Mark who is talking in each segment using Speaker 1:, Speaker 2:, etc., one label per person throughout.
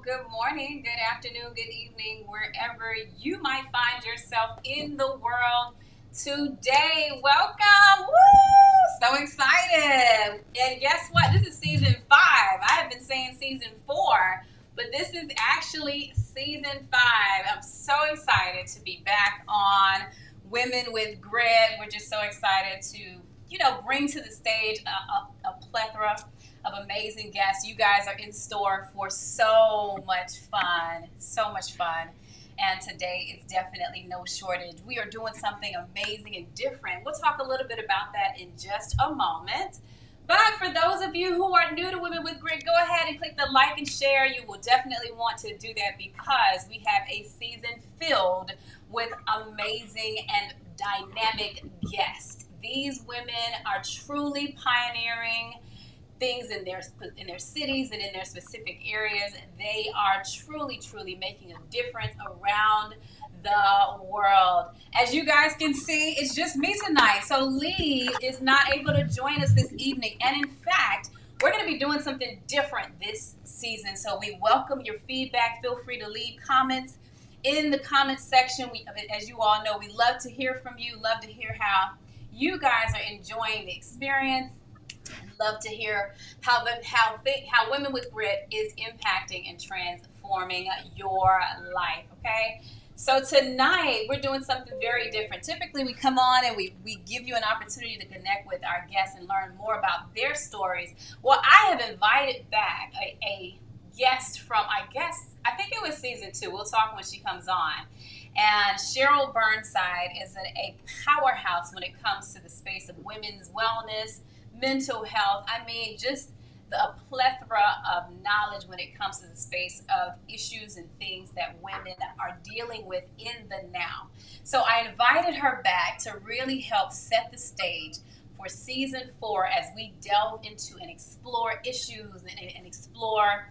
Speaker 1: good morning, good afternoon, good evening, wherever you might find yourself in the world today. Welcome! Woo! So excited. And guess what? This is season 5. I have been saying season 4, but this is actually season 5. I'm so excited to be back on Women with Grit. We're just so excited to, bring to the stage a plethora of amazing guests. You guys are in store for so much fun. And today is definitely no shortage. We are doing something amazing and different. We'll talk a little bit about that in just a moment. But for those of you who are new to Women with Grit, go ahead and click the like and share. You will definitely want to do that because we have a season filled with amazing and dynamic guests. These women are truly pioneering things in their cities and in their specific areas. They are truly making a difference around the world. As you guys can see, it's just me tonight. So Lee is not able to join us this evening. And in fact, we're going to be doing something different this season. So we welcome your feedback. Feel free to leave comments in the comments section. As you all know, we love to hear from you. Love to hear how you guys are enjoying the experience. Love to hear how Women with Grit is impacting and transforming your life, okay? So tonight, we're doing something very different. Typically, we come on and we give you an opportunity to connect with our guests and learn more about their stories. Well, I have invited back a guest from, I think it was season 2. We'll talk when she comes on. And Cheryl Burnside is a powerhouse when it comes to the space of women's wellness, mental health. I mean, just a plethora of knowledge when it comes to the space of issues and things that women are dealing with in the now. So I invited her back to really help set the stage for season 4 as we delve into and explore issues and explore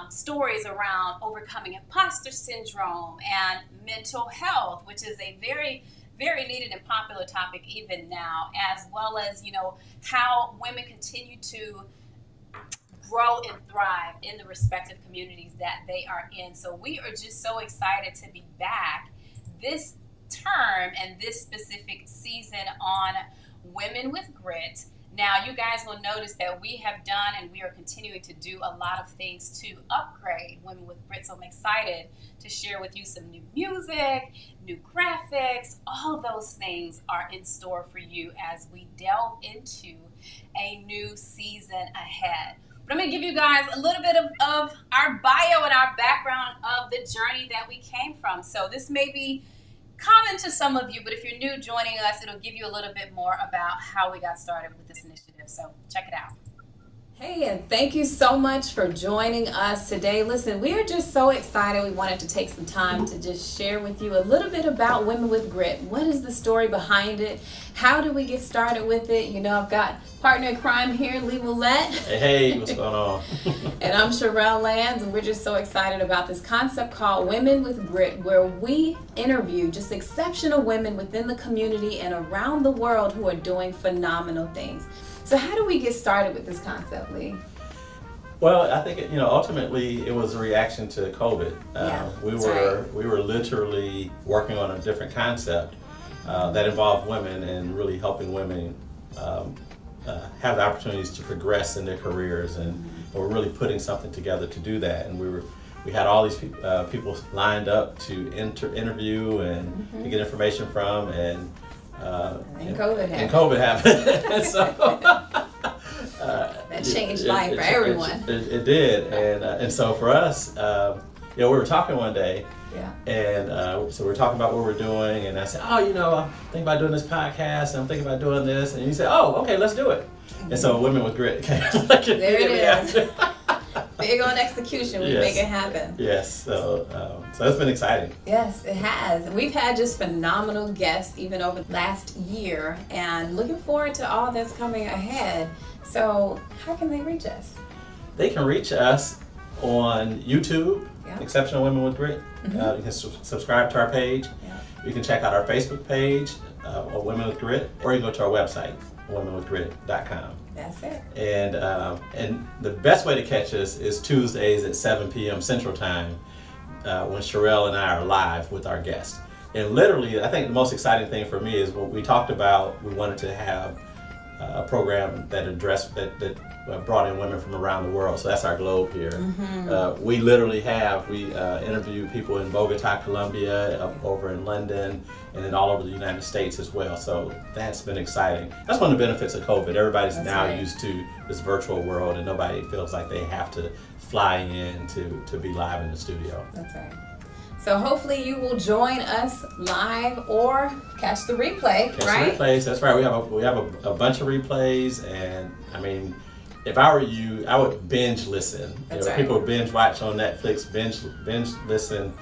Speaker 1: stories around overcoming imposter syndrome and mental health, which is a very needed and popular topic even now, as well as, how women continue to grow and thrive in the respective communities that they are in. So we are just so excited to be back this term and this specific season on Women with Grit. Now, you guys will notice that we have done and we are continuing to do a lot of things to upgrade Women with Grit. So I'm excited to share with you some new music, new graphics. All those things are in store for you as we delve into a new season ahead. But I'm going to give you guys a little bit of our bio and our background of the journey that we came from. So this may be common to some of you, but if you're new joining us, it'll give you a little bit more about how we got started with this initiative. So check it out. Hey, and thank you so much for joining us today. Listen, we are just so excited. We wanted to take some time to just share with you a little bit about Women with Grit. What is the story behind it? How do we get started with it? I've got partner in crime here, Lee Willette.
Speaker 2: Hey, what's going on?
Speaker 1: And I'm Sherelle Lands, and we're just so excited about this concept called Women with Grit, where we interview just exceptional women within the community and around the world who are doing phenomenal things. So how do we get started with this concept, Lee?
Speaker 2: Well, I think ultimately it was a reaction to COVID. We were literally working on a different concept that involved women and really helping women have the opportunities to progress in their careers, and we're really putting something together to do that. And we had all these people lined up to interview and to get information from, and COVID happened. So
Speaker 1: that changed life for everyone.
Speaker 2: It did, and so for us, we were talking one day, and so we were talking about what we're doing, and I said, I'm thinking about doing this podcast, and I'm thinking about doing this, and you said, okay, let's do it. And so Women with Grit came.
Speaker 1: There it is. Big on execution, we make it happen.
Speaker 2: Yes, so it's been exciting.
Speaker 1: Yes, it has. We've had just phenomenal guests even over the last year, and looking forward to all that's coming ahead. So how can they reach us?
Speaker 2: They can reach us on YouTube, Exceptional Women with Grit. You can subscribe to our page. You can check out our Facebook page, Women with Grit, or you can go to our website, womenwithgrit.com.
Speaker 1: That's it.
Speaker 2: And the best way to catch us is Tuesdays at 7 p.m. Central Time, when Sherelle and I are live with our guests. And literally, I think the most exciting thing for me is what we talked about. We wanted to have a program that addressed that brought in women from around the world. So that's our globe here. Mm-hmm. We literally interview people in Bogota, Colombia, over in London, and then all over the United States as well. So that's been exciting. That's one of the benefits of COVID. Everybody's used to this virtual world, and nobody feels like they have to fly in to be live in the studio.
Speaker 1: That's right. So hopefully you will join us live or catch the replay, right?
Speaker 2: The replays, that's right. We have a bunch of replays, and I mean, if I were you, I would binge listen. People binge watch on Netflix, binge listen,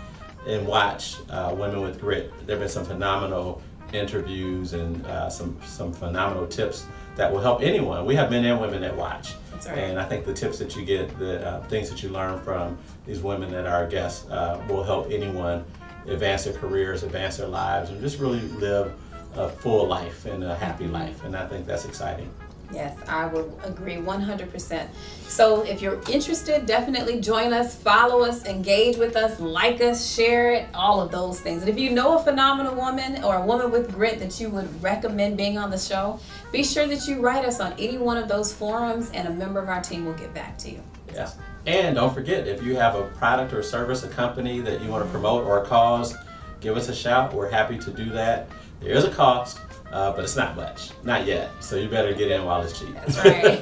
Speaker 2: and watch Women with Grit. There have been some phenomenal interviews and some phenomenal tips that will help anyone. We have men and women that watch.
Speaker 1: That's right.
Speaker 2: And I think the tips that you get, the things that you learn from these women that are our guests will help anyone advance their careers, advance their lives, and just really live a full life and a happy life. And I think that's exciting.
Speaker 1: Yes, I would agree 100%. So if you're interested, definitely join us, follow us, engage with us, like us, share it, all of those things. And if you know a phenomenal woman or a woman with grit that you would recommend being on the show, be sure that you write us on any one of those forums, and a member of our team will get back to you.
Speaker 2: Yes. And don't forget, if you have a product or service, a company that you want to promote or a cause, give us a shout. We're happy to do that. There is a cost. But it's not much, not yet. So you better get in while it's cheap.
Speaker 1: That's right.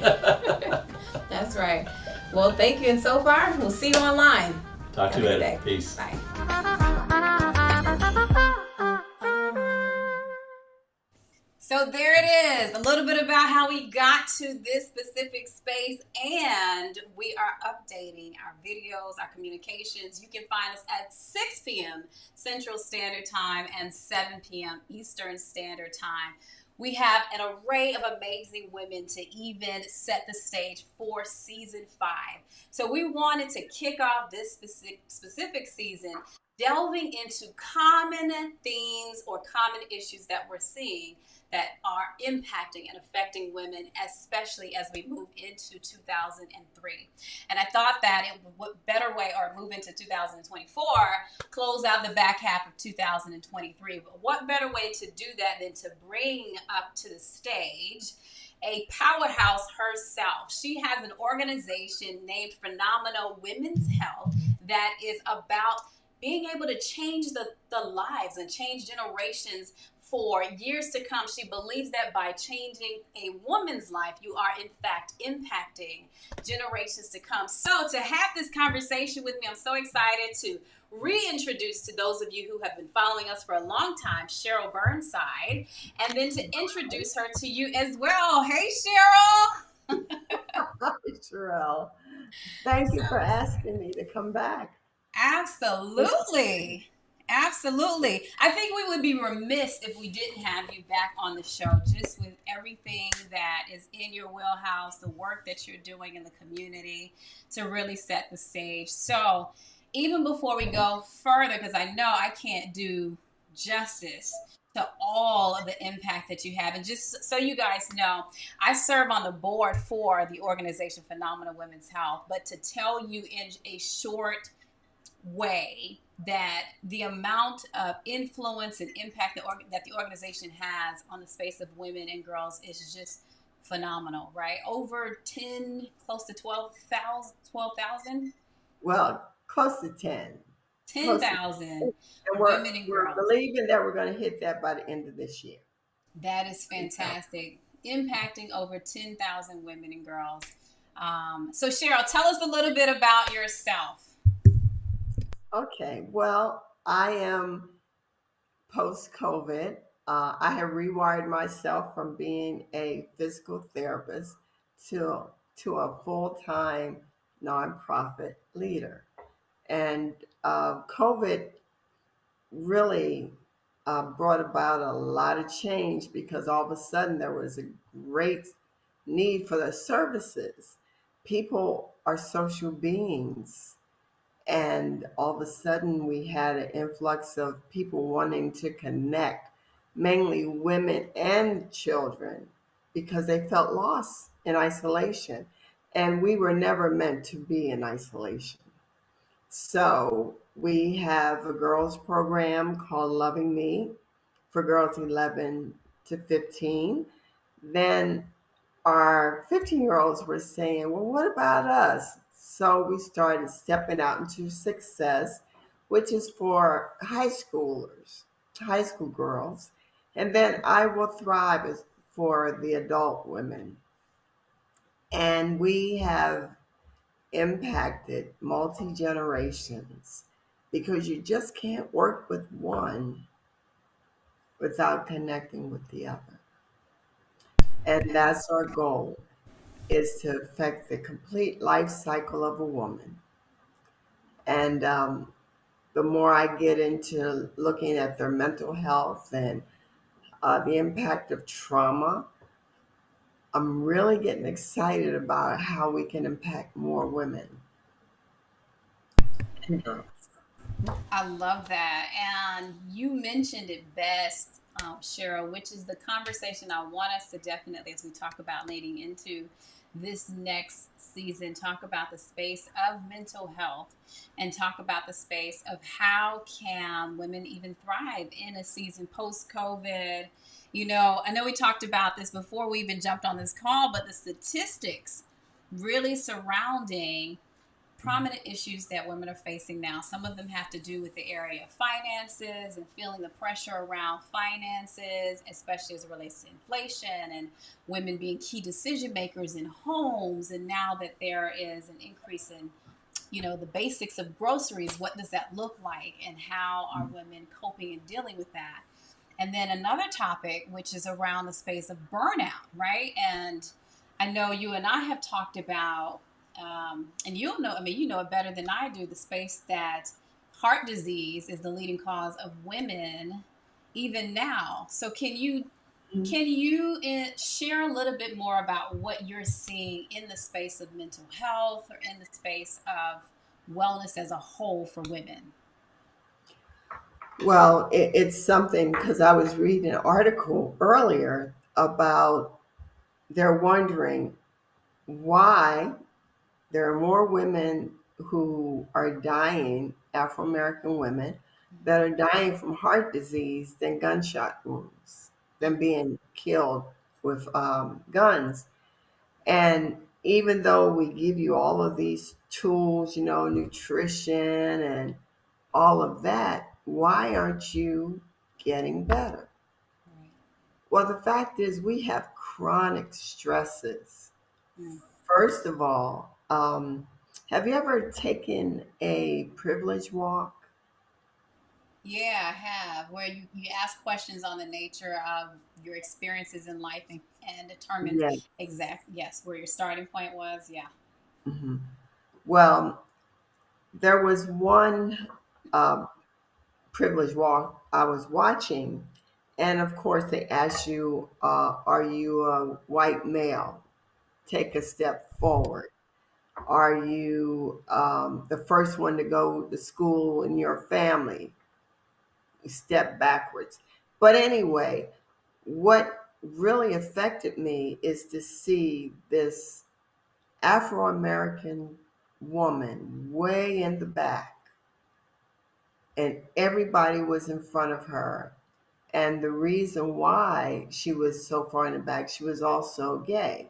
Speaker 1: That's right. Well, thank you. And so far, we'll see you online.
Speaker 2: Talk to you later. Peace.
Speaker 1: Bye. So there it is, a little bit about how we got to this specific space, and we are updating our videos, our communications. You can find us at 6 p.m. Central Standard Time and 7 p.m. Eastern Standard Time. We have an array of amazing women to even set the stage for season 5. So we wanted to kick off this specific season delving into common themes or common issues that we're seeing that are impacting and affecting women, especially as we move into 2003. And I thought that what better way, or move into 2024, close out the back half of 2023. But what better way to do that than to bring up to the stage a powerhouse herself. She has an organization named Phenomenal Women's Health that is about being able to change the lives and change generations for years to come. She believes that by changing a woman's life, you are in fact impacting generations to come. So to have this conversation with me, I'm so excited to reintroduce to those of you who have been following us for a long time, Cheryl Burnside, and then to introduce her to you as well. Hey, Cheryl.
Speaker 3: Hi, Sherelle. Thank you for asking me to come back.
Speaker 1: Absolutely. Absolutely. I think we would be remiss if we didn't have you back on the show, just with everything that is in your wheelhouse, the work that you're doing in the community to really set the stage. So even before we go further, because I know I can't do justice to all of the impact that you have. And just so you guys know, I serve on the board for the organization Phenomenal Women's Health. But to tell you in a short way that the amount of influence and impact that the organization has on the space of women and girls is just phenomenal, right? Over 10, close to 12,000?
Speaker 3: Well, close to 10.
Speaker 1: 10,000 women and girls.
Speaker 3: We're believing that we're going to hit that by the end of this year.
Speaker 1: That is fantastic. Impacting over 10,000 women and girls. So Cheryl, tell us a little bit about yourself.
Speaker 3: Okay, well, I am post-COVID. I have rewired myself from being a physical therapist to a full-time nonprofit leader. And COVID really brought about a lot of change because all of a sudden there was a great need for the services. People are social beings. And all of a sudden we had an influx of people wanting to connect, mainly women and children, because they felt lost in isolation. And we were never meant to be in isolation. So we have a girls program called Loving Me for girls 11 to 15. Then our 15-year-olds were saying, well, what about us? So we started stepping out into success, which is for high schoolers, high school girls. And then I Will Thrive is for the adult women. And we have impacted multi generations because you just can't work with one without connecting with the other. And that's our goal, is to affect the complete life cycle of a woman. And the more I get into looking at their mental health and the impact of trauma, I'm really getting excited about how we can impact more women and girls.
Speaker 1: I love that. And you mentioned it best, Cheryl, which is the conversation I want us to definitely, as we talk about leading into this next season, talk about the space of mental health and talk about the space of how can women even thrive in a season post COVID. I know we talked about this before we even jumped on this call, but the statistics really surrounding prominent issues that women are facing now. Some of them have to do with the area of finances and feeling the pressure around finances, especially as it relates to inflation and women being key decision makers in homes. And now that there is an increase in, the basics of groceries, what does that look like and how are women coping and dealing with that? And then another topic, which is around the space of burnout, right? And I know you and I have talked about and you'll know, you know it better than I do, the space that heart disease is the leading cause of women even now. So can you share a little bit more about what you're seeing in the space of mental health or in the space of wellness as a whole for women?
Speaker 3: Well, it's something because I was reading an article earlier about they're wondering why there are more women who are dying, Afro American women, that are dying from heart disease than gunshot wounds, than being killed with guns. And even though we give you all of these tools, nutrition and all of that, why aren't you getting better?
Speaker 1: Right.
Speaker 3: Well, the fact is, we have chronic stresses.
Speaker 1: Mm.
Speaker 3: First of all, have you ever taken a privilege walk?
Speaker 1: Yeah, I have. Where you ask questions on the nature of your experiences in life and determine
Speaker 3: Yeah.
Speaker 1: yes, where your starting point was. Yeah.
Speaker 3: hmm Well, there was one uh, privilege walk I was watching, and of course, they ask you, are you a white male? Take a step forward. Are you the first one to go to school in your family? Step backwards. But anyway, what really affected me is to see this Afro American woman way in the back, and everybody was in front of her. And the reason why she was so far in the back, she was also gay.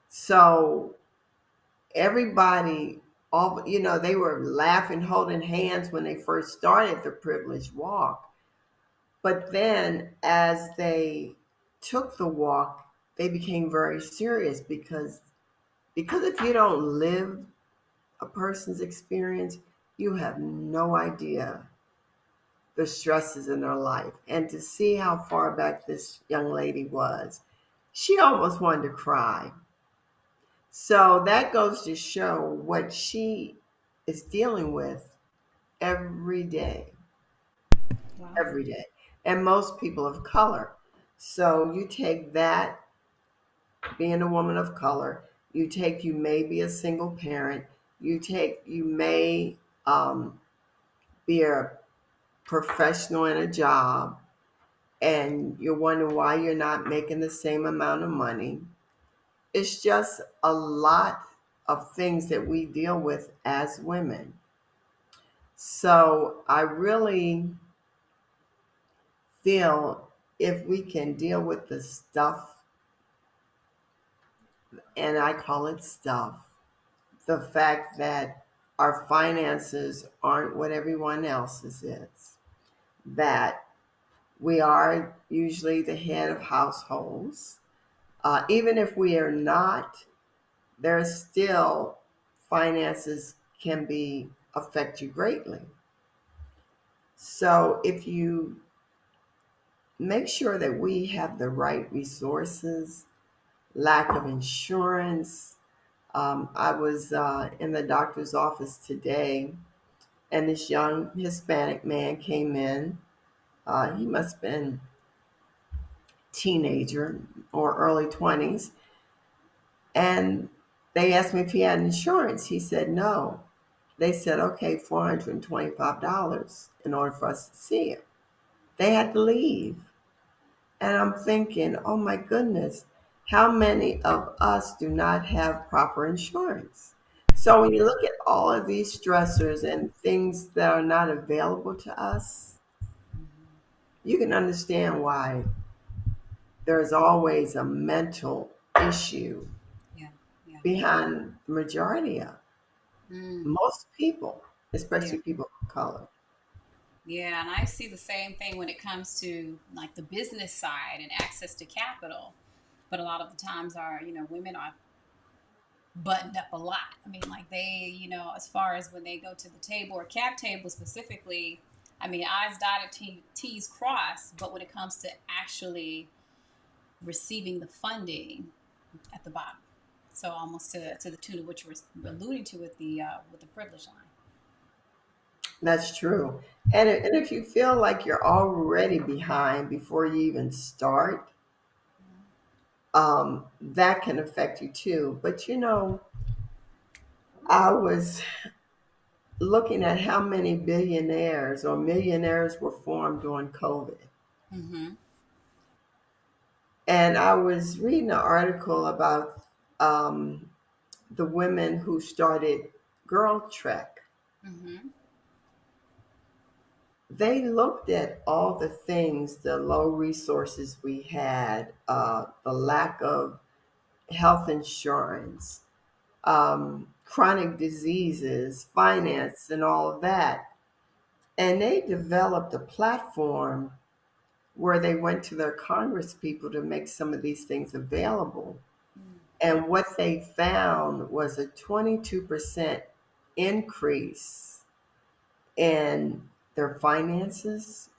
Speaker 3: So everybody, they were laughing, holding hands when they first started the privilege walk. But then as they took the walk, they became very serious because if you don't live a person's experience, you have no idea the stresses in their life. And to see how far back this young lady was, she almost wanted to cry. So that goes to show what she is dealing with every day,
Speaker 1: Wow.
Speaker 3: every day. And most people of color. So you take that, being a woman of color, you may be a single parent, you may be a professional in a job, and you're wondering why you're not making the same amount of money. It's just a lot of things that we deal with as women. So I really feel if we can deal with the stuff, and I call it stuff, the fact that our finances aren't what everyone else's is, that we are usually the head of households. Even if we are not, there's still finances can be affect you greatly. So if you make sure that we have the right resources, lack of insurance. I was in the doctor's office today, and this young Hispanic man came in. He must have been teenager or early 20s, and they asked me if he had insurance. He said no. They said, okay, $425 in order for us to see him. They had to leave. And I'm thinking, oh my goodness, how many of us do not have proper insurance? So when you look at all of these stressors and things that are not available to us, you can understand why there's always a mental issue
Speaker 1: Yeah. Yeah.
Speaker 3: behind the majority of
Speaker 1: Mm.
Speaker 3: most people,
Speaker 1: Yeah.
Speaker 3: especially people of color.
Speaker 1: Yeah, and I see the same thing when it comes to like the business side and access to capital. But a lot of the times our, women are buttoned up a lot. I mean, like they, as far as when they go to the table or cap table specifically, I mean, I's dotted, T's crossed, but when it comes to actually receiving the funding at the bottom. So almost to the tune of what you were alluding to with the privilege line.
Speaker 3: That's true. And if you feel like you're already behind before you even start, that can affect you too. But I was looking at how many billionaires or millionaires were formed during COVID.
Speaker 1: Mm-hmm.
Speaker 3: And I was reading an article about um, the women who started Girl Trek.
Speaker 1: Mm-hmm.
Speaker 3: They looked at all the things, the low resources we had, the lack of health insurance, chronic diseases, finance, and all of that. And they developed a platform where they went to their Congress people to make some of these things available. And what they found was a 22% increase in their finances.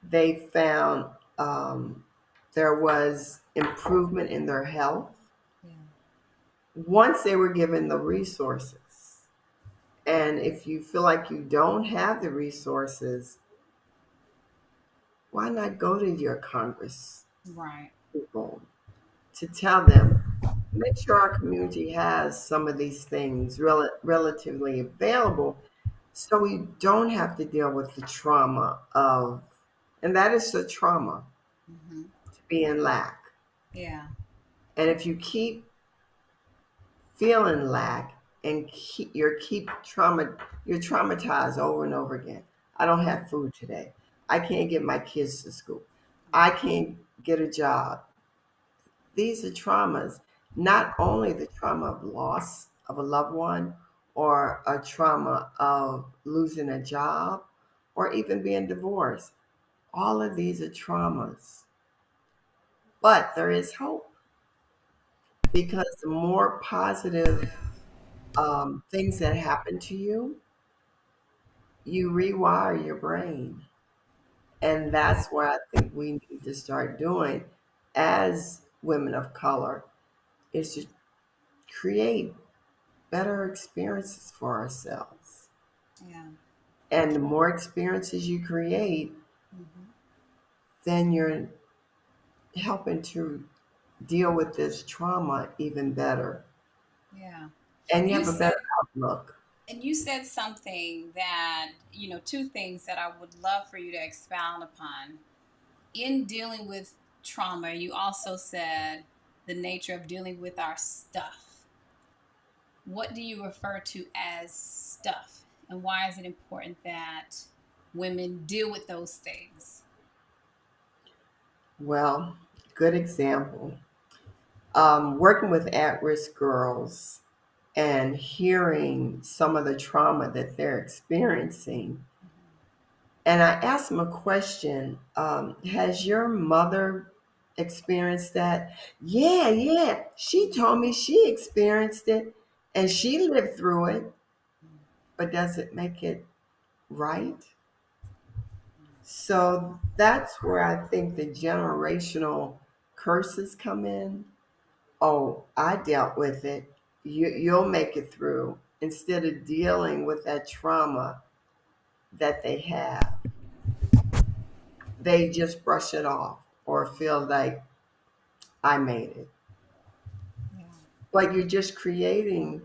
Speaker 3: They found there was improvement in their health
Speaker 1: Yeah.
Speaker 3: once they were given the resources. And if you feel like you don't have the resources, why not go to your Congress
Speaker 1: Right.
Speaker 3: people to tell them, make sure our community has some of these things relatively available so we don't have to deal with the trauma of, and that is the trauma
Speaker 1: Mm-hmm.
Speaker 3: to be in lack.
Speaker 1: Yeah.
Speaker 3: And if you keep feeling lack and you're traumatized over and over again. I don't have food today. I can't get my kids to school. I can't get a job. These are traumas, not only the trauma of loss of a loved one or a trauma of losing a job or even being divorced. All of these are traumas. But there is hope because the more positive things that happen to you, you rewire your brain. And that's what I think we need to start doing as women of color is to create better experiences for ourselves.
Speaker 1: Yeah.
Speaker 3: And the more experiences you create,
Speaker 1: Mm-hmm.
Speaker 3: then you're helping to deal with this trauma even better.
Speaker 1: Yeah.
Speaker 3: And you
Speaker 1: You
Speaker 3: have a
Speaker 1: said
Speaker 3: better outlook.
Speaker 1: And you said something that, two things that I would love for you to expound upon. in dealing with trauma, you also said the nature of dealing with our stuff. What do you refer to as stuff? And why is it important that women deal with those things?
Speaker 3: Well, good example. Working with at-risk girls and hearing some of the trauma that they're experiencing. And I asked them a question. Has your mother experienced that? Yeah, yeah. She told me she experienced it and she lived through it, but does it make it right? So that's where I think the generational curses come in. Oh, I dealt with it. You'll make it through instead of dealing with that trauma that they have. They just brush it off or feel like I made it.
Speaker 1: Yeah.
Speaker 3: But you're just creating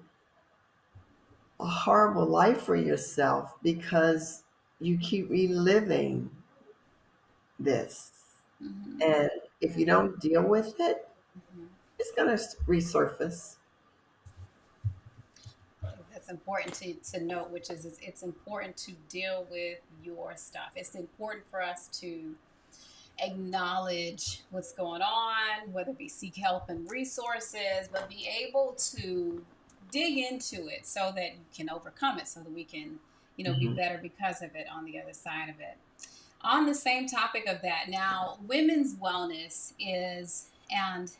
Speaker 3: a horrible life for yourself because you keep reliving this.
Speaker 1: Mm-hmm.
Speaker 3: And if you don't deal with it,
Speaker 1: Mm-hmm.
Speaker 3: it's going to resurface.
Speaker 1: That's important to note, which is it's important to deal with your stuff. It's important for us to acknowledge what's going on, whether it be seek help and resources, but be able to dig into it so that you can overcome it, so that we can, be
Speaker 3: Hmm.
Speaker 1: better because of it on the other side of it. On the same topic of that, now, women's wellness is, and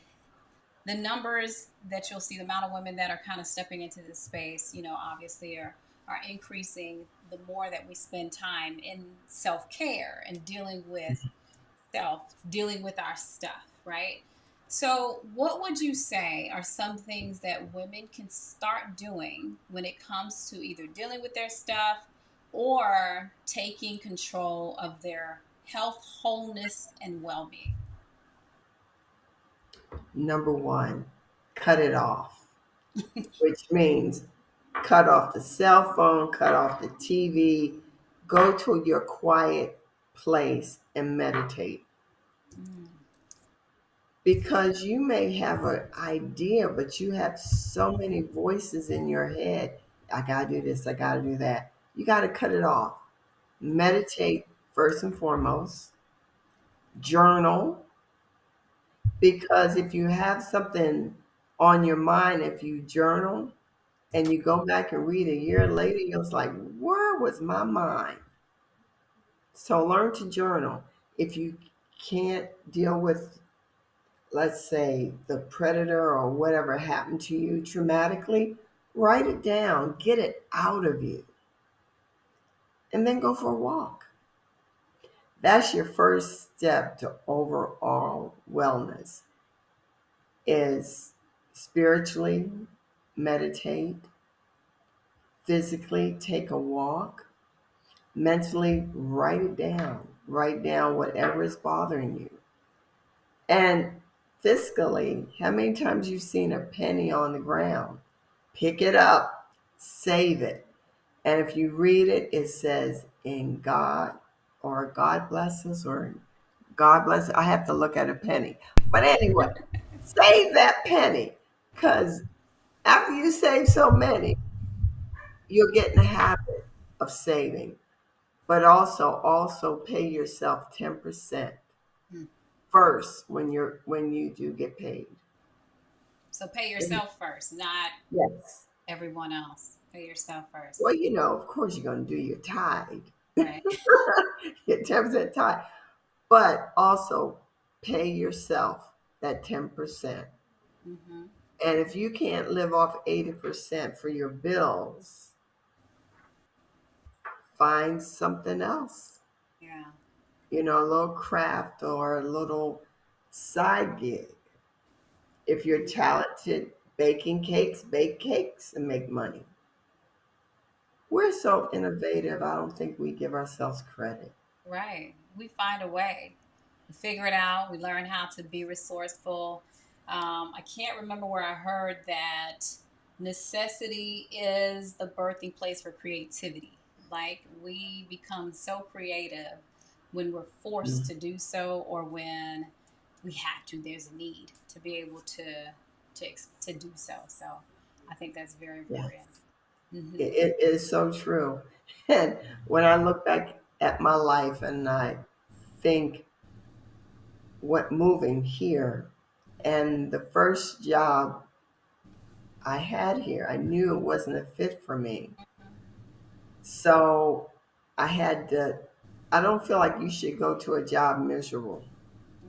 Speaker 1: the numbers that you'll see, the amount of women that are kind of stepping into this space, obviously are increasing the more that we spend time in self care and dealing with our stuff, right? So, what would you say are some things that women can start doing when it comes to either dealing with their stuff or taking control of their health, wholeness, and well being?
Speaker 3: Number one, cut it off, which means cut off the cell phone, cut off the TV, go to your quiet place and meditate.
Speaker 1: Mm,
Speaker 3: Because you may have an idea, but you have so many voices in your head. I got to do this, I got to do that. You got to cut it off. Meditate first and foremost, journal, because if you have something on your mind, if you journal and you go back and read a year later, you're just like, where was my mind? So learn to journal. If you can't deal with, let's say, the predator or whatever happened to you traumatically, write it down, get it out of you, and then go for a walk. That's your first step to overall wellness is spiritually meditate, physically take a walk, mentally write it down. Write down whatever is bothering you. And fiscally, how many times you've seen a penny on the ground? Pick it up, save it. And if you read it, it says in God or God bless us or God bless. I have to look at a penny. But anyway, save that penny because after you save so many, you'll get in the habit of saving. But also pay yourself 10%
Speaker 1: mm.
Speaker 3: first when you do get paid.
Speaker 1: So pay yourself first, not
Speaker 3: Yes.
Speaker 1: everyone else. Pay yourself
Speaker 3: Well,
Speaker 1: first.
Speaker 3: of course you're going to do your tithe,
Speaker 1: Right.
Speaker 3: your 10% tithe, but also pay yourself that 10%.
Speaker 1: Hmm.
Speaker 3: And if you can't live off 80% for your bills, find something else,
Speaker 1: Yeah.
Speaker 3: a little craft or a little side gig. If you're talented baking cakes, bake cakes and make money. We're so innovative, I don't think we give ourselves credit.
Speaker 1: Right. We find a way. We figure it out. We learn how to be resourceful. I can't remember where I heard that necessity is the birthing place for creativity. Like we become so creative when we're forced to do so, or when we have to. There's a need to be able to do so. So I think that's very
Speaker 3: Yes,
Speaker 1: important. Hmm.
Speaker 3: it is so true. And when I look back at my life and I think what moving here and the first job I had here, I knew it wasn't a fit for me. So I had to, I don't feel like you should go to a job miserable.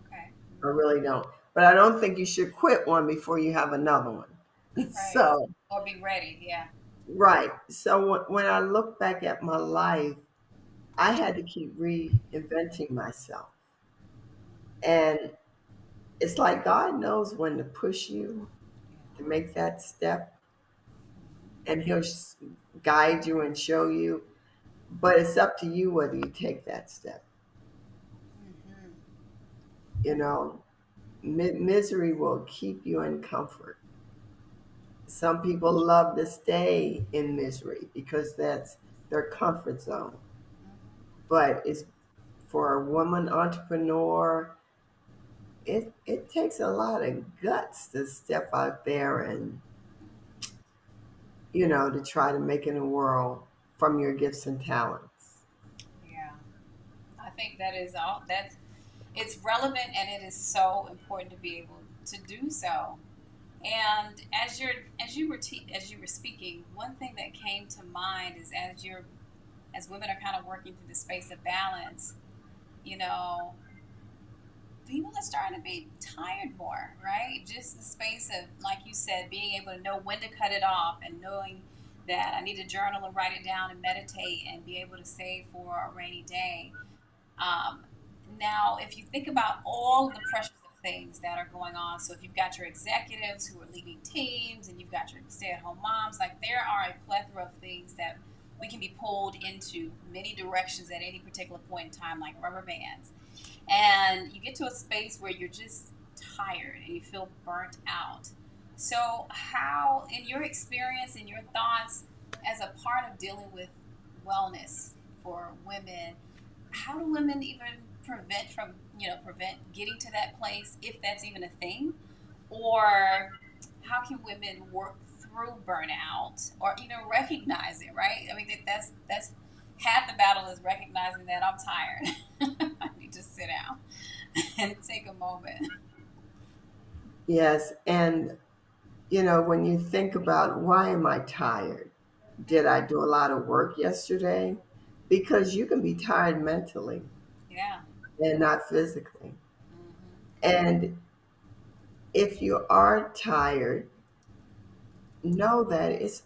Speaker 1: Okay.
Speaker 3: I really don't. But I don't think you should quit one before you have another one.
Speaker 1: Right.
Speaker 3: So,
Speaker 1: Or be ready. Yeah.
Speaker 3: right. So when I look back at my life, I had to keep reinventing myself. And it's like God knows when to push you to make that step, and He'll guide you and show you. But it's up to you whether you take that step.
Speaker 1: Hmm.
Speaker 3: You know, misery will keep you in comfort. Some people love to stay in misery because that's their comfort zone. But it's for a woman entrepreneur, it takes a lot of guts to step out there and, to try to make in the world from your gifts and talents.
Speaker 1: Yeah. I think that is all. It's relevant, and it is so important to be able to do so. And as you were speaking, one thing that came to mind is as women are kind of working through the space of balance, you know, people are starting to be tired more, right? Just the space of, like you said, being able to know when to cut it off, and knowing that I need to journal and write it down and meditate and be able to save for a rainy day. Um, Now, if you think about all the pressures of things that are going on, so if you've got your executives who are leading teams and you've got your stay at home moms, like there are a plethora of things that we can be pulled into many directions at any particular point in time, like rubber bands. And you get to a space where you're just tired and you feel burnt out. So, how, in your experience and your thoughts, as a part of dealing with wellness for women, how do women even prevent getting to that place, if that's even a thing? Or how can women work through burnout, or even recognize it, right? I mean, that's half the battle, is recognizing that I'm tired. I need to sit down and take a moment.
Speaker 3: Yes, and when you think about why am I tired? Did I do a lot of work yesterday? Because you can be tired mentally
Speaker 1: Yeah.
Speaker 3: and not physically.
Speaker 1: Hmm.
Speaker 3: And if you are tired, know that it's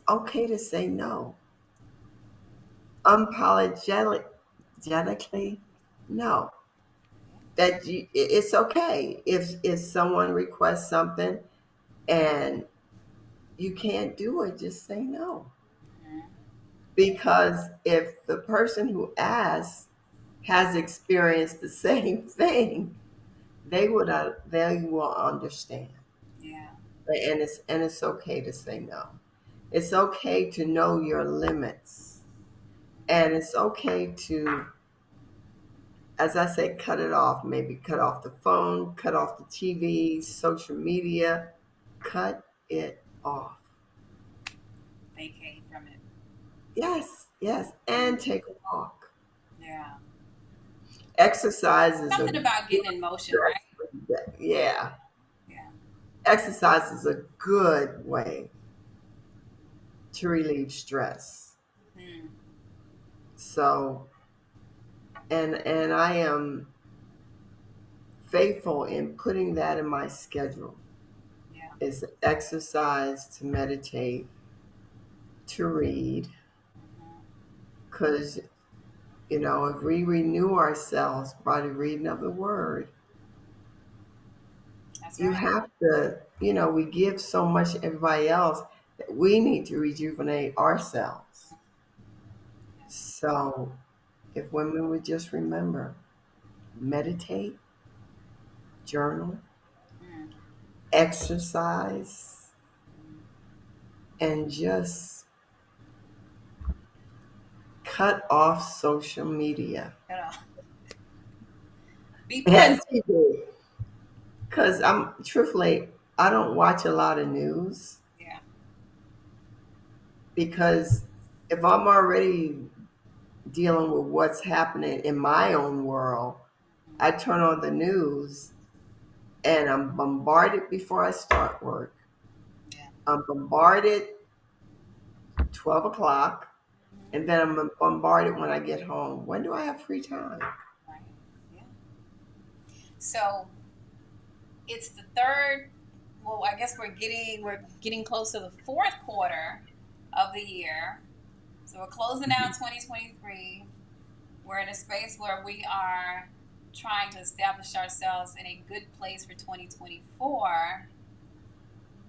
Speaker 3: okay to say no. Unapologetically, no. That it's okay if someone requests something and you can't do it, just say no.
Speaker 1: Hmm.
Speaker 3: Because if the person who asks has experienced the same thing, they will understand.
Speaker 1: Yeah.
Speaker 3: And it's okay to say no. It's okay to know your limits, and it's okay to, as I say, cut it off. Maybe cut off the phone, cut off the TV, social media, cut it off.
Speaker 1: Vacate from it.
Speaker 3: Yes, yes, and take a walk.
Speaker 1: Yeah.
Speaker 3: Exercise is a
Speaker 1: Something about
Speaker 3: good
Speaker 1: getting in motion,
Speaker 3: stress
Speaker 1: right?
Speaker 3: reliever. Yeah,
Speaker 1: Yeah.
Speaker 3: exercise is a good way to relieve stress.
Speaker 1: Hmm.
Speaker 3: So, and I am faithful in putting that in my schedule.
Speaker 1: Yeah.
Speaker 3: Is exercise, to meditate, to read,
Speaker 1: Hmm.
Speaker 3: because if we renew ourselves by the reading of the Word,
Speaker 1: That's
Speaker 3: you
Speaker 1: right.
Speaker 3: have to. We give so much to everybody else that we need to rejuvenate ourselves. So, if women would just remember, meditate, journal,
Speaker 1: Mm.
Speaker 3: exercise, and just cut off social media.
Speaker 1: You know. Be
Speaker 3: And
Speaker 1: present.
Speaker 3: TV, because I'm truthfully, I don't watch a lot of news
Speaker 1: Yeah.
Speaker 3: because if I'm already dealing with what's happening in my own world, I
Speaker 1: Mhm.
Speaker 3: turn on the news and I'm bombarded before I start work.
Speaker 1: Yeah.
Speaker 3: I'm bombarded 12 o'clock,
Speaker 1: Mhm.
Speaker 3: and then I'm bombarded when I get home. When do I have free time?
Speaker 1: Right. Yeah. So it's the third. Well, I guess we're getting close to the fourth quarter of the year. So we're closing out 2023. We're in a space where we are trying to establish ourselves in a good place for 2024.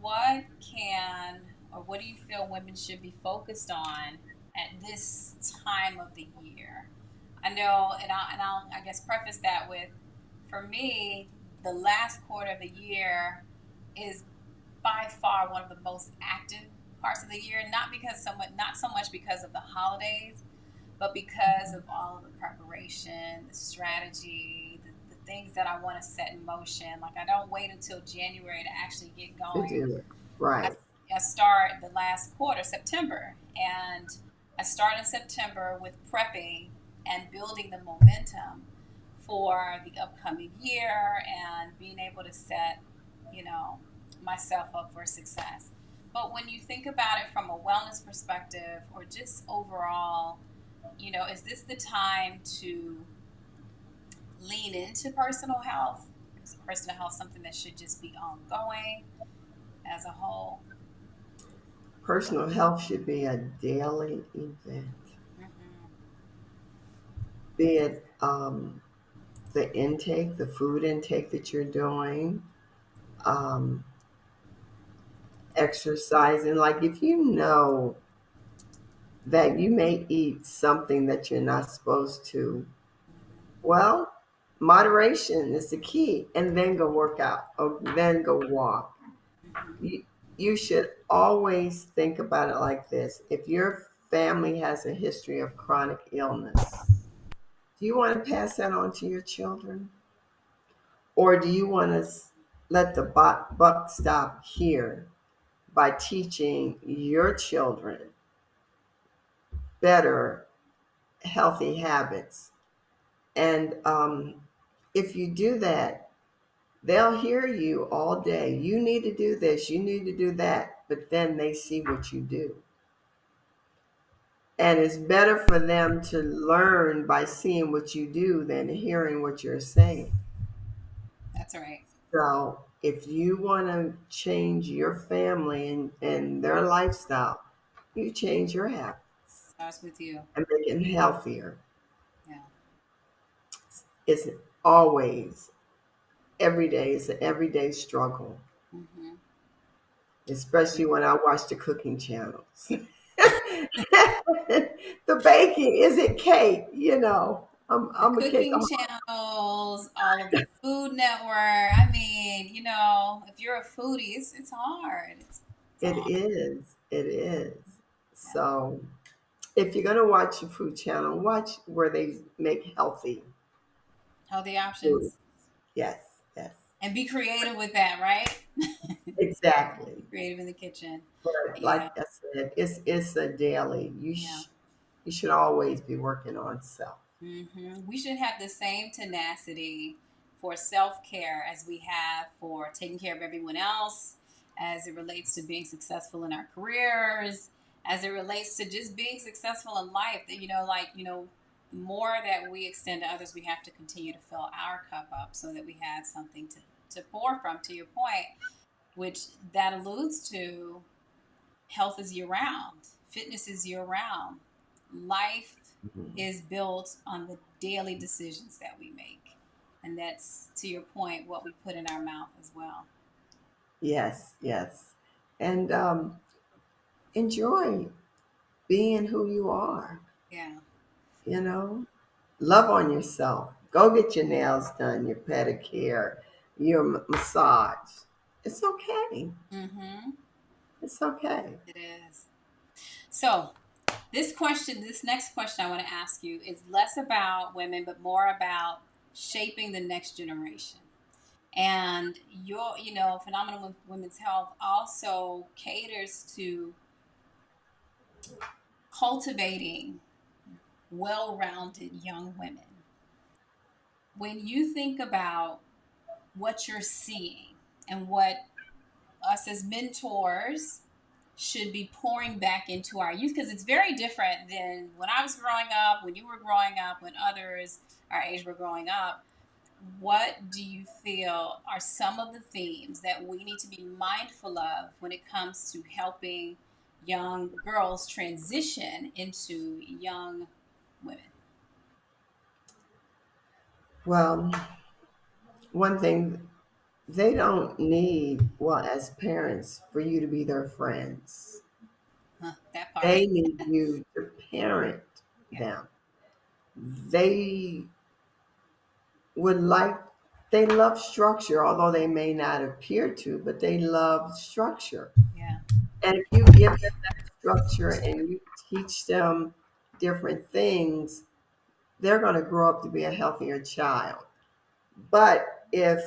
Speaker 1: What can or what do you feel women should be focused on at this time of the year? I know, and I'll I guess preface that with, for me, the last quarter of the year is by far one of the most active parts of the year. Not so much because of the holidays, but because of all of the preparation, the strategy, the things that I want to set in motion. Like I don't wait until January to actually get
Speaker 3: To
Speaker 1: going.
Speaker 3: do it.
Speaker 1: I,
Speaker 3: Right.
Speaker 1: I start the last quarter, September, and I start in September with prepping and building the momentum for the upcoming year and being able to set, you know, myself up for success. But when you think about it from a wellness perspective or just overall, is this the time to lean into personal health? Is personal health something that should just be ongoing as a whole?
Speaker 3: Personal health should be a daily event,
Speaker 1: Mm-hmm.
Speaker 3: be it the intake, the food intake that you're doing, um, exercising. Like if you know that you may eat something that you're not supposed to,
Speaker 1: Mm-hmm.
Speaker 3: well, moderation is the key. And then go work out or then go walk.
Speaker 1: Mm-hmm.
Speaker 3: You should always think about it like this. If your family has a history of chronic illness, do you want to pass that on to your children? Or do you want to let the buck stop here by teaching your children better, healthy habits? And if you do that, they'll hear you all day. You need to do this, you need to do that, but then they see what you do. And it's better for them to learn by seeing what you do than hearing what you're saying.
Speaker 1: That's right.
Speaker 3: So if you want to change your family and their lifestyle, you change your habits
Speaker 1: Starts with you.
Speaker 3: and make it healthier.
Speaker 1: Yeah.
Speaker 3: It's always, every day, it's an everyday struggle,
Speaker 1: Mm-hmm.
Speaker 3: especially when I watch the cooking channels. The baking, is it cake?
Speaker 1: The
Speaker 3: I'm a cake.
Speaker 1: cooking channels, all of the Food Network. I mean, if you're a foodie, it's hard. It's
Speaker 3: It
Speaker 1: hard.
Speaker 3: is. It is.
Speaker 1: Yeah.
Speaker 3: So if you're going to watch a food channel, watch where they make healthy
Speaker 1: Healthy
Speaker 3: food.
Speaker 1: options.
Speaker 3: Yes, yes,
Speaker 1: And be creative with that, right?
Speaker 3: exactly.
Speaker 1: Creative in the kitchen.
Speaker 3: But
Speaker 1: Yeah.
Speaker 3: like I said, it's a daily.
Speaker 1: Yeah.
Speaker 3: You should always be working on self.
Speaker 1: We should have the same tenacity for self care as we have for taking care of everyone else, as it relates to being successful in our careers, as it relates to just being successful in life. That, the more that we extend to others, we have to continue to fill our cup up so that we have something to pour from, to your point, which that alludes to health is year round, fitness is year round. Life
Speaker 3: Mhm.
Speaker 1: is built on the daily decisions that we make. And that's, to your point, what we put in our mouth as well.
Speaker 3: Yes, yes. And enjoy being who you are,
Speaker 1: Yeah.
Speaker 3: you know? Love on yourself. Go get your nails done, your pedicure, your massage. It's okay.
Speaker 1: Mm-hmm.
Speaker 3: It's okay.
Speaker 1: It is. So, this next question I want to ask you is less about women, but more about shaping the next generation. And Phenomenal Women's Health also caters to cultivating well-rounded young women. When you think about what you're seeing and what us as mentors should be pouring back into our youth, because it's very different than when I was growing up, when you were growing up, when others our age were growing up. What do you feel are some of the themes that we need to be mindful of when it comes to helping young girls transition into young women?
Speaker 3: Well, one thing, they don't need, well, as parents, for you to be their friends.
Speaker 1: Huh, that part.
Speaker 3: They need you to parent
Speaker 1: Yeah.
Speaker 3: them. They would like, they love structure, although they may not appear to, but they love structure.
Speaker 1: Yeah.
Speaker 3: And if you give them that structure and you teach them different things, they're going to grow up to be a healthier child. But if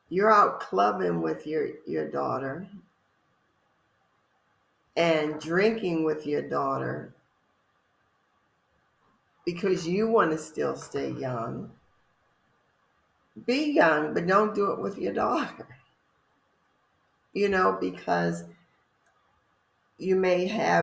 Speaker 3: you're out clubbing with your daughter and drinking with your daughter because you want to still stay young, be young, but don't do it with your daughter, because you may have.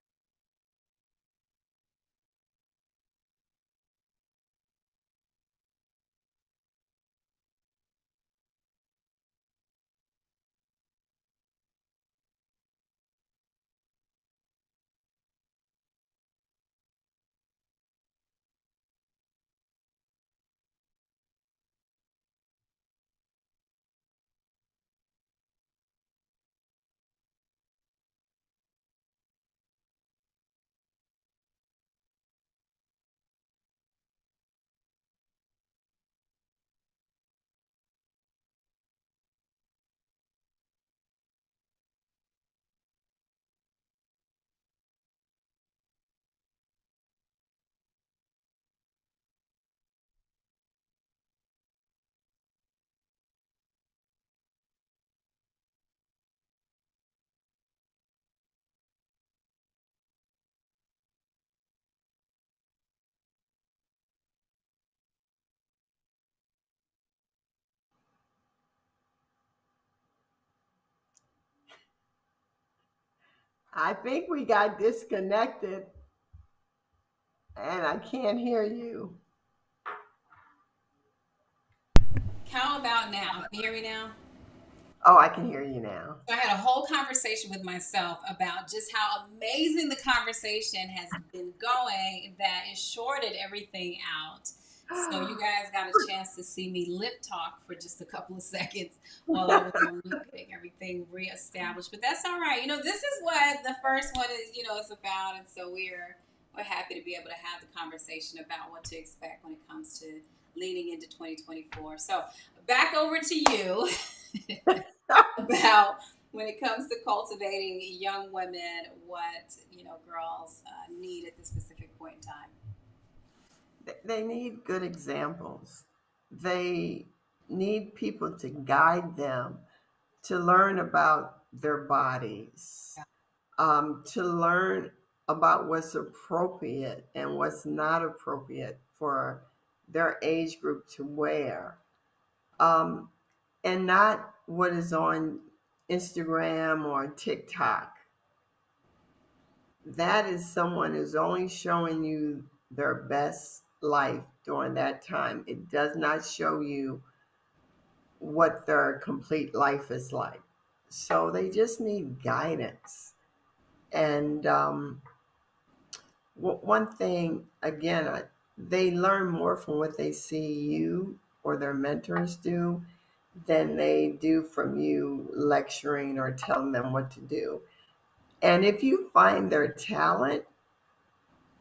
Speaker 3: I think we got disconnected and I can't hear you.
Speaker 1: How about now? Can you hear me now?
Speaker 3: Oh, I can hear you now.
Speaker 1: So I had a whole conversation with myself about just how amazing the conversation has been going that it shorted everything out. So you guys got a chance to see me lip talk for just a couple of seconds while I was on mute getting everything reestablished. But that's all right. This is what the first one is, it's about. And so we're happy to be able to have the conversation about what to expect when it comes to leading into 2024. So back over to you. About when it comes to cultivating young women, what girls need at this specific point in time.
Speaker 3: They need good examples. They need people to guide them to learn about their bodies, to learn about what's appropriate and what's not appropriate for their age group to wear, um, and not what is on Instagram or TikTok. That is someone who's only showing you their best life during that time. It does not show you what their complete life is like. So they just need guidance. And one thing, again, they learn more from what they see you or their mentors do than they do from you lecturing or telling them what to do. And if you find their talent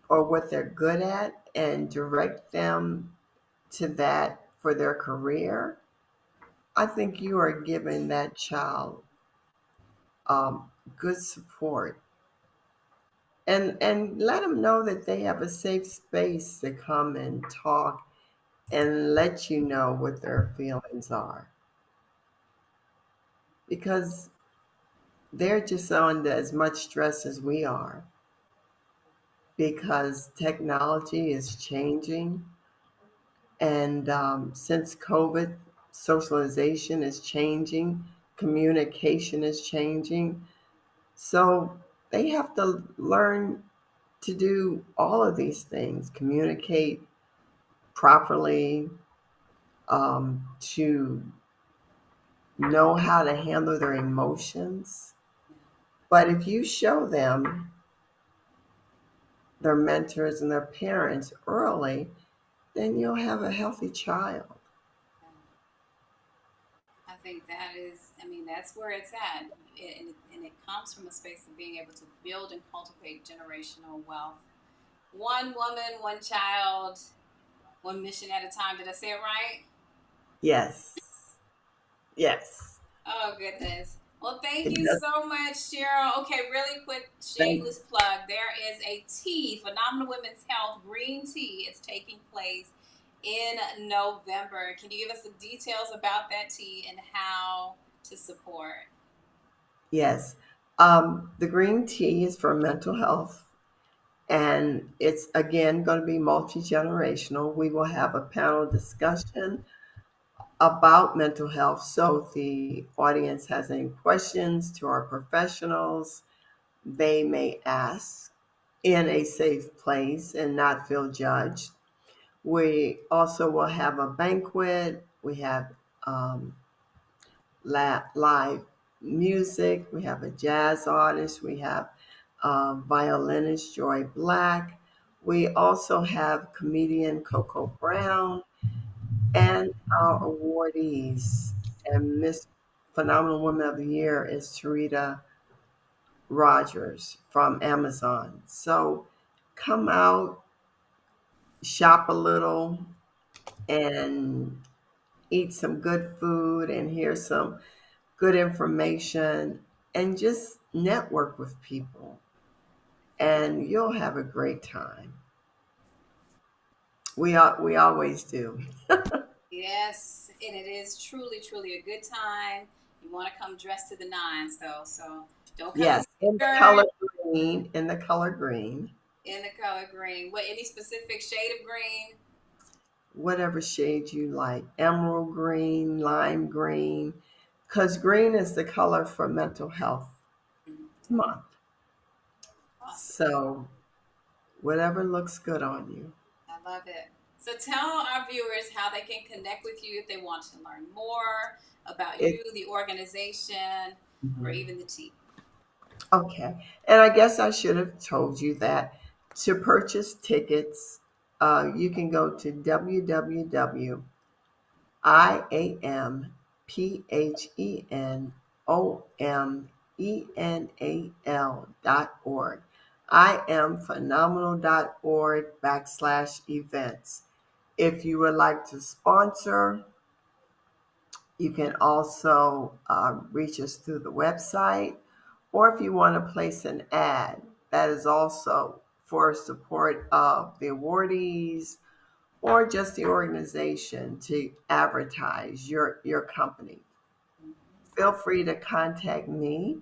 Speaker 3: or what they're good at and direct them to that for their career, I think you are giving that child good support, and let them know that they have a safe space to come and talk and let you know what their feelings are, because they're just under as much stress as we are, because technology is changing. And since COVID, socialization is changing, communication is changing. So they have to learn to do all of these things, communicate properly, to know how to handle their emotions. But if you show them their mentors and their parents early, then you'll have a healthy child.
Speaker 1: I think that is, I mean, that's where it's at. And it comes from a space of being able to build and cultivate generational wealth. One woman, one child, one mission at a time. Did I say it right?
Speaker 3: Yes. Yes.
Speaker 1: Oh, goodness. Well, thank
Speaker 3: It
Speaker 1: you
Speaker 3: does.
Speaker 1: so much, Cheryl. Okay, really quick
Speaker 3: Thank
Speaker 1: shameless plug. There is a tea, Phenomenal Women's Health green tea, is taking place in November. Can you give us the details about that tea and how to support?
Speaker 3: Yes. The green tea is for mental health, and it's again going to be multi generational. We will have a panel discussion about mental health. So if the audience has any questions to our professionals, they may ask in a safe place and not feel judged. We also will have a banquet. We have um, live music. We have a jazz artist. We have violinist Joy Black. We also have comedian Coco Brown and our awardees. And Miss Phenomenal Woman of the Year is Tarita Rogers from Amazon. So come out, shop a little, and eat some good food and hear some good information and just network with people. And you'll have a great time. We always do.
Speaker 1: Yes, and it is truly, truly a good time. You want to come dressed to the nines, though, so don't come in
Speaker 3: Yes, in the
Speaker 1: skirt
Speaker 3: color green, in the color green,
Speaker 1: in the color green. What, any specific shade of green?
Speaker 3: whatever shade you like, emerald green, lime green, because green is the color for mental health
Speaker 1: Mhm.
Speaker 3: month.
Speaker 1: Awesome.
Speaker 3: So whatever looks good on you.
Speaker 1: I love it. So tell our viewers how they can connect with you if they want to learn more about
Speaker 3: It,
Speaker 1: you, the organization, or
Speaker 3: Mhm.
Speaker 1: even the tea.
Speaker 3: Okay. And I guess I should have told you that to purchase tickets, you can go to www.iamphenomenal.org. iamphenomenal.org/events. If you would like to sponsor, you can also reach us through the website, or if you want to place an ad, that is also for support of the awardees or just the organization to advertise your company. Feel free to contact me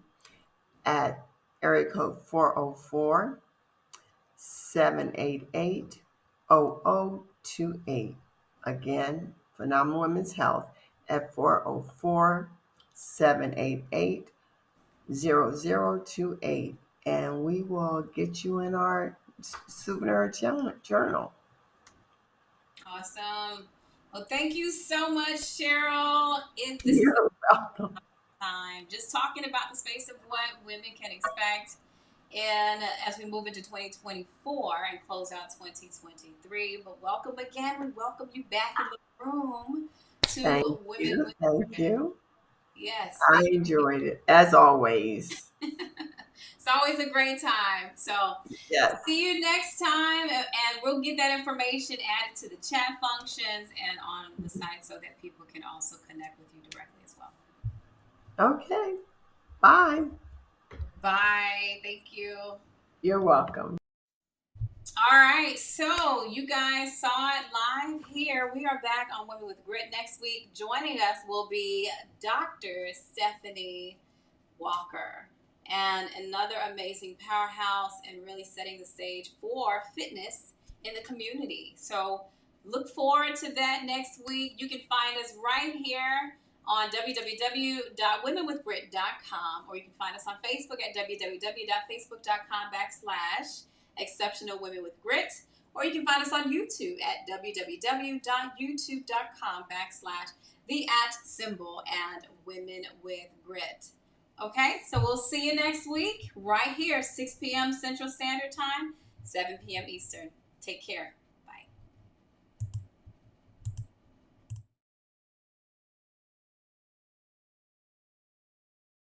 Speaker 3: at area code 404-788-0028. Again, Phenomenal Women's Health at 404-788-0028. And we will get you in our souvenir journal.
Speaker 1: Awesome. Well, thank you so much, Cheryl. This is
Speaker 3: You're welcome.
Speaker 1: time just talking about the space of what women can expect and as we move into 2024 and close out 2023. But welcome again. We welcome you back in the room
Speaker 3: Thank
Speaker 1: to Women
Speaker 3: you.
Speaker 1: with
Speaker 3: Thank
Speaker 1: Purpose.
Speaker 3: you.
Speaker 1: Yes,
Speaker 3: I enjoyed it as always.
Speaker 1: it's always a great time. So
Speaker 3: Yes.
Speaker 1: see you next time, and we'll get that information added to the chat functions and on the site so that people can also connect with you directly as well.
Speaker 3: Okay. Bye.
Speaker 1: Bye. Thank you.
Speaker 3: You're welcome.
Speaker 1: All right, so you guys saw it live here. We are back on Women with Grit next week. Joining us will be Dr. Stephanie Walker, and another amazing powerhouse and really setting the stage for fitness in the community. So look forward to that next week. You can find us right here on www.womenwithgrit.com, or you can find us on Facebook at www.facebook.com/Exceptional Women with Grit, or you can find us on YouTube at www.youtube.com/the @ and Women with Grit. Okay, so we'll see you next week right here, 6 p.m. Central Standard Time, 7 p.m. Eastern. Take care.